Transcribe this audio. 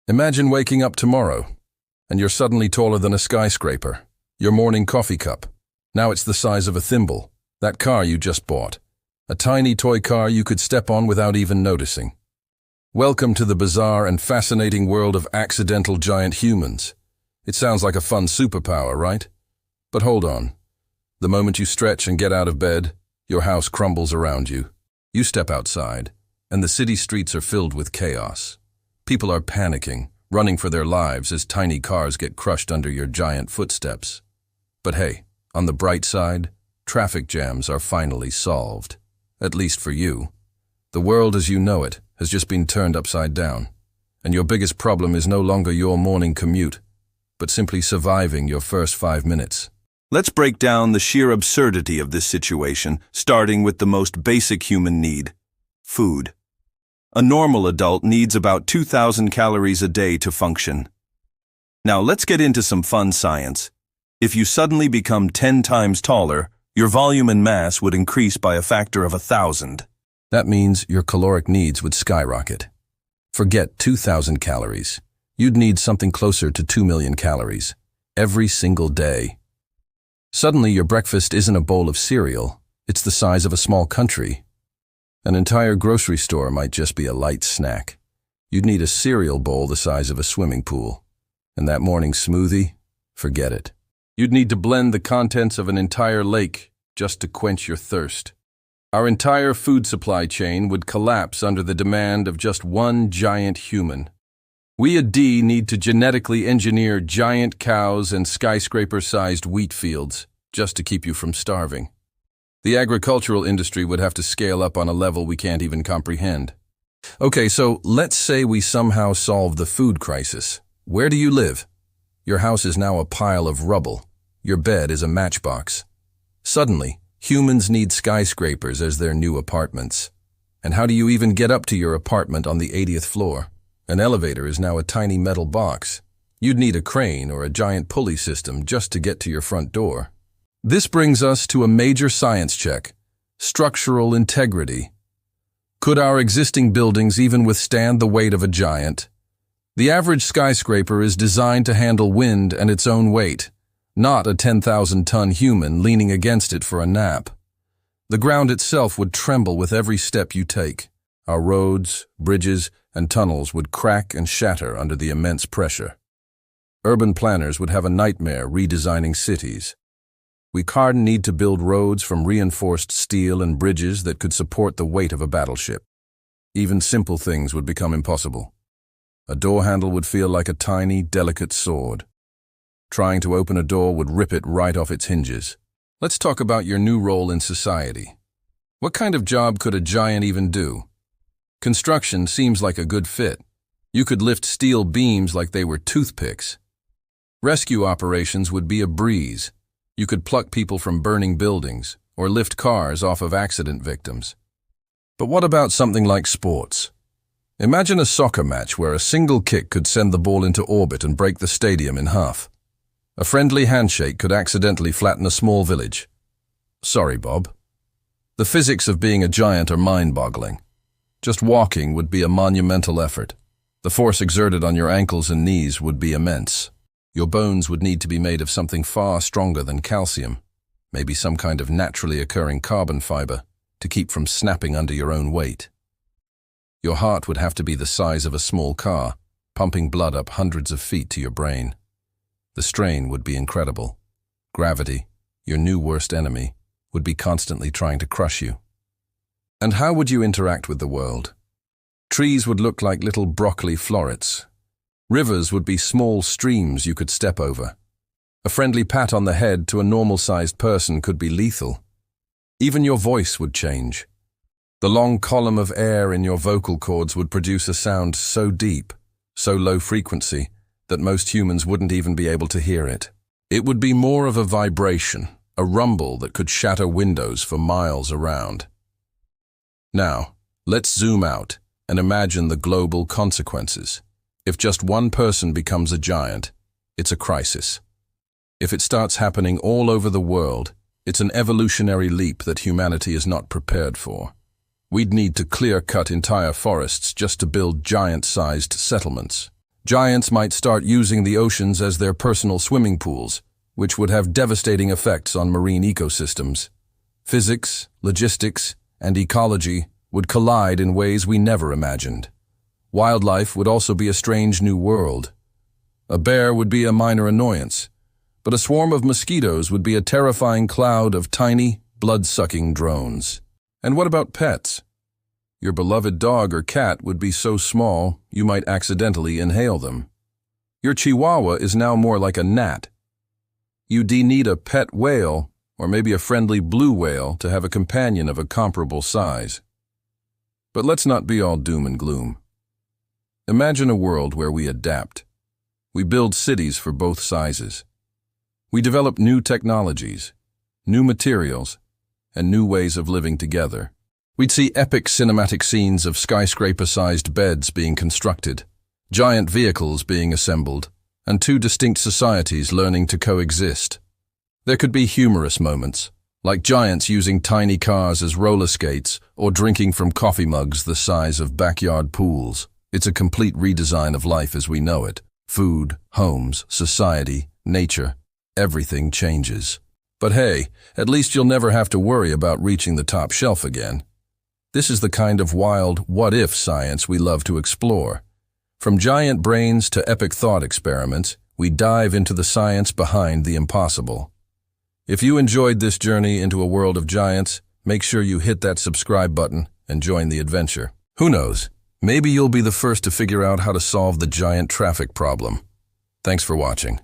Imagine waking up tomorrow, and you're suddenly taller than a skyscraper. Your morning coffee cup. Now it's the size of a thimble. That car you just bought. A tiny toy car you could step on without even noticing. Welcome to the bizarre and fascinating world of accidental giant humans. It sounds like a fun superpower, right? But hold on. The moment you stretch and get out of bed, your house crumbles around you. You step outside, and the city streets are filled with chaos. People are panicking, running for their lives as tiny cars get crushed under your giant footsteps. But hey, on the bright side, traffic jams are finally solved. At least for you. The world as you know it has just been turned upside down, and your biggest problem is no longer your morning commute, but simply surviving your first 5 minutes. Let's break down the sheer absurdity of this situation, starting with the most basic human need: food. A normal adult needs about 2,000 calories a day to function. Now let's get into some fun science. If you suddenly become 10 times taller, your volume and mass would increase by a factor of 1,000. That means your caloric needs would skyrocket. Forget 2,000 calories. You'd need something closer to 2 million calories every single day. Suddenly your breakfast isn't a bowl of cereal, it's the size of a small country. An entire grocery store might just be a light snack. You'd need a cereal bowl the size of a swimming pool. And that morning smoothie? Forget it. You'd need to blend the contents of an entire lake just to quench your thirst. Our entire food supply chain would collapse under the demand of just one giant human. We need to genetically engineer giant cows and skyscraper-sized wheat fields just to keep you from starving. The agricultural industry would have to scale up on a level we can't even comprehend. Okay, so let's say we somehow solve the food crisis. Where do you live? Your house is now a pile of rubble. Your bed is a matchbox. Suddenly, humans need skyscrapers as their new apartments. And how do you even get up to your apartment on the 80th floor? An elevator is now a tiny metal box. You'd need a crane or a giant pulley system just to get to your front door. This brings us to a major science check: structural integrity. Could our existing buildings even withstand the weight of a giant? The average skyscraper is designed to handle wind and its own weight, not a 10,000-ton human leaning against it for a nap. The ground itself would tremble with every step you take. Our roads, bridges, and tunnels would crack and shatter under the immense pressure. Urban planners would have a nightmare redesigning cities. We need to build roads from reinforced steel and bridges that could support the weight of a battleship. Even simple things would become impossible. A door handle would feel like a tiny, delicate sword. Trying to open a door would rip it right off its hinges. Let's talk about your new role in society. What kind of job could a giant even do? Construction seems like a good fit. You could lift steel beams like they were toothpicks. Rescue operations would be a breeze. You could pluck people from burning buildings or lift cars off of accident victims. But what about something like sports? Imagine a soccer match where a single kick could send the ball into orbit and break the stadium in half. A friendly handshake could accidentally flatten a small village. Sorry, Bob. The physics of being a giant are mind-boggling. Just walking would be a monumental effort. The force exerted on your ankles and knees would be immense. Your bones would need to be made of something far stronger than calcium, maybe some kind of naturally occurring carbon fiber, to keep from snapping under your own weight. Your heart would have to be the size of a small car, pumping blood up hundreds of feet to your brain. The strain would be incredible. Gravity, your new worst enemy, would be constantly trying to crush you. And how would you interact with the world? Trees would look like little broccoli florets. Rivers would be small streams you could step over. A friendly pat on the head to a normal-sized person could be lethal. Even your voice would change. The long column of air in your vocal cords would produce a sound so deep, so low frequency, that most humans wouldn't even be able to hear it. It would be more of a vibration, a rumble that could shatter windows for miles around. Now, let's zoom out and imagine the global consequences. If just one person becomes a giant, it's a crisis. If it starts happening all over the world, it's an evolutionary leap that humanity is not prepared for. We'd need to clear-cut entire forests just to build giant-sized settlements. Giants might start using the oceans as their personal swimming pools, which would have devastating effects on marine ecosystems. Physics, logistics, and ecology would collide in ways we never imagined. Wildlife would also be a strange new world. A bear would be a minor annoyance, but a swarm of mosquitoes would be a terrifying cloud of tiny, blood-sucking drones. And what about pets? Your beloved dog or cat would be so small you might accidentally inhale them. Your chihuahua is now more like a gnat. You'd need a pet whale or maybe a friendly blue whale to have a companion of a comparable size. But let's not be all doom and gloom. Imagine a world where we adapt. We build cities for both sizes. We develop new technologies, new materials, and new ways of living together. We'd see epic cinematic scenes of skyscraper-sized beds being constructed, giant vehicles being assembled, and two distinct societies learning to coexist. There could be humorous moments, like giants using tiny cars as roller skates or drinking from coffee mugs the size of backyard pools. It's a complete redesign of life as we know it. Food, homes, society, nature, everything changes. But hey, at least you'll never have to worry about reaching the top shelf again. This is the kind of wild what-if science we love to explore. From giant brains to epic thought experiments, we dive into the science behind the impossible. If you enjoyed this journey into a world of giants, make sure you hit that subscribe button and join the adventure. Who knows, maybe you'll be the first to figure out how to solve the giant traffic problem. Thanks for watching.